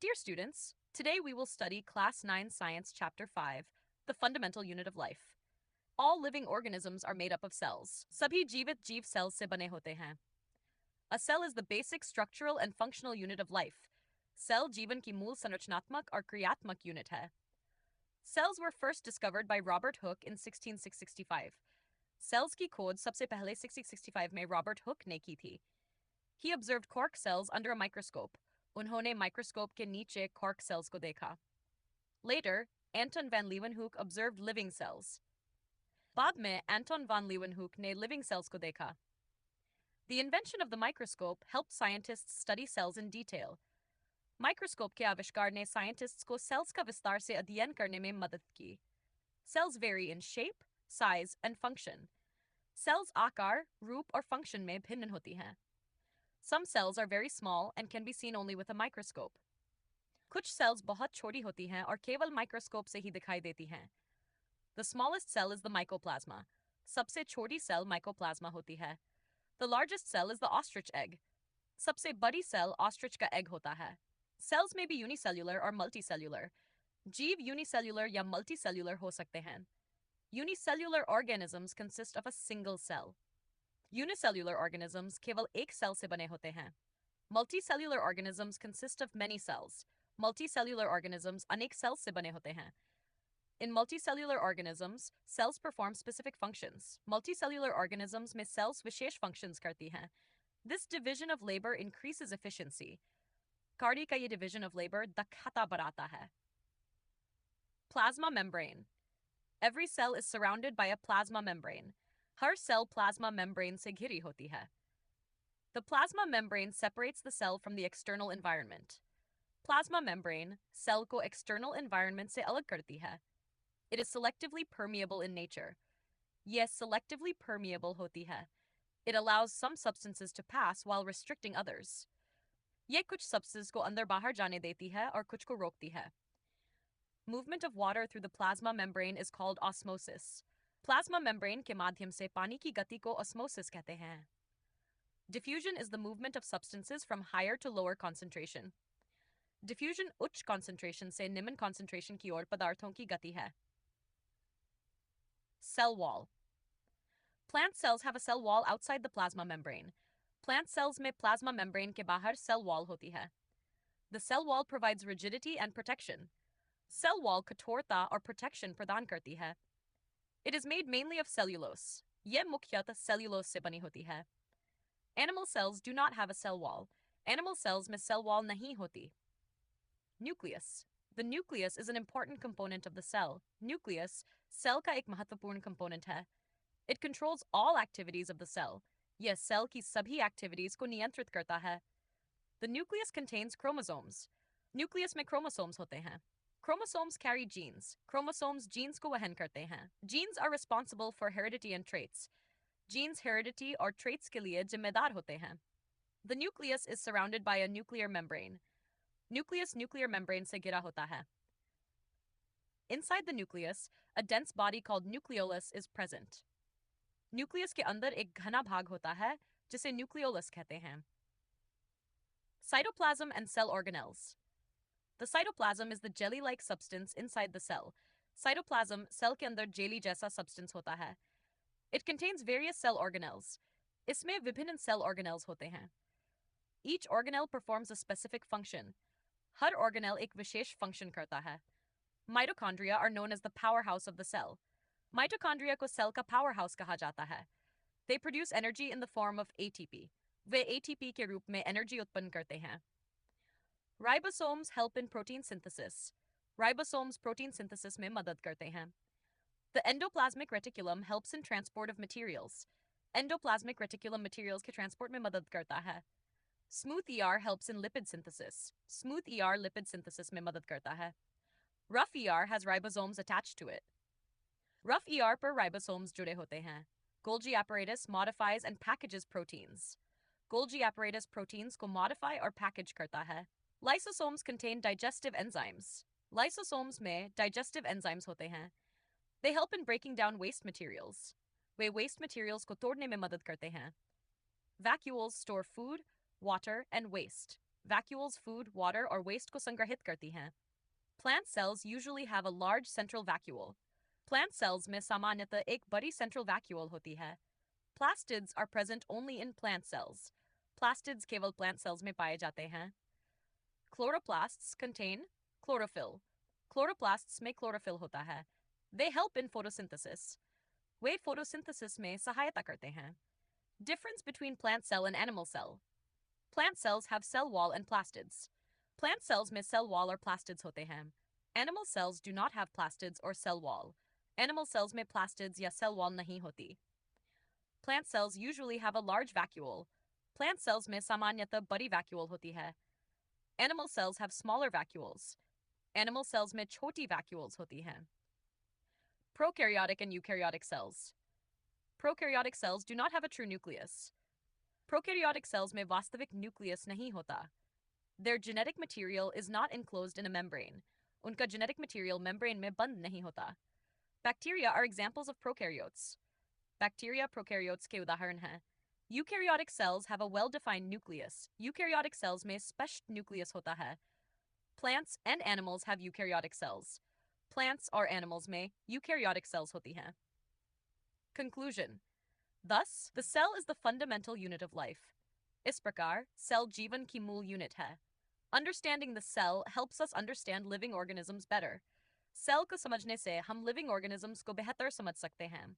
Dear students, today we will study Class 9 Science Chapter 5, the fundamental unit of life. All living organisms are made up of cells. सभी जीवित जीव cells से बने होते हैं. A cell is the basic structural and functional unit of life. Cell जीवन की मूल संरचनात्मक और क्रियात्मक unit है. Cells were first discovered by Robert Hooke in 1665. Cells की खोज सबसे पहले 1665 में Robert Hooke ने की थी. He observed cork cells under a microscope. उन्होंने माइक्रोस्कोप के नीचे cork cells को देखा. Later, Anton van Leeuwenhoek observed living cells. बाद में Anton van Leeuwenhoek ने living cells को देखा. The invention of the microscope helped scientists study cells in detail. Microscope के आविष्कार ने scientists को cells का विस्तार से अध्ययन करने में मदद की. Cells vary in shape, size, and function. Cells आकार, रूप और function में भिन्न होती हैं. Some cells are very small and can be seen only with a microscope. कुछ cells बहुत छोटी होती हैं और केवल microscope से ही दिखाई देती हैं. The smallest cell is the mycoplasma. सबसे छोटी cell mycoplasma होती है. The largest cell is the ostrich egg. सबसे बड़ी cell ostrich का egg होता है. Cells may be unicellular or multicellular. जीव unicellular या multicellular हो सकते हैं. Unicellular organisms consist of a single cell. Unicellular organisms केवल एक cell से बने होते हैं. Multicellular organisms consist of many cells. Multicellular organisms अनेक cells से बने होते हैं. In multicellular organisms, cells perform specific functions. Multicellular organisms में cells विशेष functions करती हैं. This division of labor increases efficiency. कार्य का ये division of labor दक्षता बढ़ाता है. Plasma membrane. Every cell is surrounded by a plasma membrane. Her cell plasma membrane से घिरी होती है. The plasma membrane separates the cell from the external environment. Plasma membrane cell को external environment से अलग करती है. It is selectively permeable in nature. यह selectively permeable होती है. It allows some substances to pass while restricting others. यह कुछ substances को अंदर बाहर जाने देती है और कुछ को रोकती है. Movement of water through the plasma membrane is called osmosis. Plasma membrane के माध्यम से पानी की गति को osmosis कहते हैं. Diffusion is the movement of substances from higher to lower concentration. Diffusion उच्च concentration से निम्न concentration की ओर पदार्थों की गति है. Cell wall. Plant cells have a cell wall outside the plasma membrane. Plant cells में plasma membrane के बाहर cell wall होती है. The cell wall provides rigidity and protection. Cell wall कठोरता और protection प्रदान करती है. It is made mainly of cellulose. यह मुख्यतः cellulose से बनी होती है. Animal cells do not have a cell wall. Animal cells में cell wall नहीं होती. Nucleus. The nucleus is an important component of the cell. Nucleus, cell का एक महत्वपूर्ण component है. It controls all activities of the cell. यह cell की सभी activities को नियंत्रित करता है. The nucleus contains chromosomes. Nucleus में chromosomes होते हैं. Chromosomes carry genes. Chromosomes genes को वहन करते हैं. Genes are responsible for heredity and traits. Genes heredity और traits के लिए जिम्मेदार होते हैं. The nucleus is surrounded by a nuclear membrane. Nucleus nuclear membrane से घिरा होता है. Inside the nucleus, a dense body called nucleolus is present. Nucleus के अंदर एक घना भाग होता है जिसे nucleolus कहते हैं. Cytoplasm and cell organelles. The cytoplasm is the jelly-like substance inside the cell. Cytoplasm cell के अंदर jelly जैसा substance होता है. It contains various cell organelles. इसमें विभिन्न cell organelles होते हैं. Each organelle performs a specific function. Her organelle एक विशेष function करता है. Mitochondria are known as the powerhouse of the cell. Mitochondria को cell का powerhouse कहा जाता है. They produce energy in the form of ATP. Way ATP के रूप में energy उत्पन्न करते हैं. Ribosomes help in protein synthesis. Ribosomes protein synthesis में मदद करते हैं. The endoplasmic reticulum helps in transport of materials. Endoplasmic reticulum materials के transport में मदद करता है. Smooth ER helps in lipid synthesis. Smooth ER lipid synthesis में मदद करता है. Rough ER has ribosomes attached to it. Rough ER पर ribosomes जुड़े होते हैं. Golgi apparatus modifies and packages proteins. Golgi apparatus proteins को modify और package करता है. Lysosomes contain digestive enzymes. Lysosomes में digestive enzymes होते हैं. They help in breaking down waste materials. Way waste materials को तोड़ने में मदद करते हैं. Vacuoles store food, water, and waste. Vacuoles food, water और waste को संग्रहित करती हैं. Plant cells usually have a large central vacuole. Plant cells में सामान्यतः एक बड़ी central vacuole होती है. Plastids are present only in plant cells. Plastids केवल plant cells में पाए जाते हैं. Chloroplasts contain chlorophyll. Chloroplasts में chlorophyll होता है. They help in photosynthesis. Way photosynthesis में सहायता करते हैं. Difference between plant cell and animal cell. Plant cells have cell wall and plastids. Plant cells में cell wall और plastids होते हैं. Animal cells do not have plastids or cell wall. Animal cells में plastids या cell wall नहीं होती. Plant cells usually have a large vacuole. Plant cells में सामान्यतः बड़ी vacuole होती है. Animal cells have smaller vacuoles. Animal cells में छोटी vacuoles होती हैं. Prokaryotic and eukaryotic cells. Prokaryotic cells do not have a true nucleus. Prokaryotic cells में वास्तविक nucleus नहीं होता. Their genetic material is not enclosed in a membrane. उनका genetic material membrane में बंद नहीं होता. Bacteria are examples of prokaryotes. Bacteria prokaryotes के उदाहरण हैं. Eukaryotic cells have a well-defined nucleus. Eukaryotic cells में स्पष्ट nucleus होता है. Plants and animals have eukaryotic cells. Plants or animals में eukaryotic cells होती हैं. Conclusion. Thus, the cell is the fundamental unit of life. इस प्रकार, cell जीवन की मूल unit है. Understanding the cell helps us understand living organisms better. Cell को समझने से हम living organisms को बेहतर समझ सकते हैं.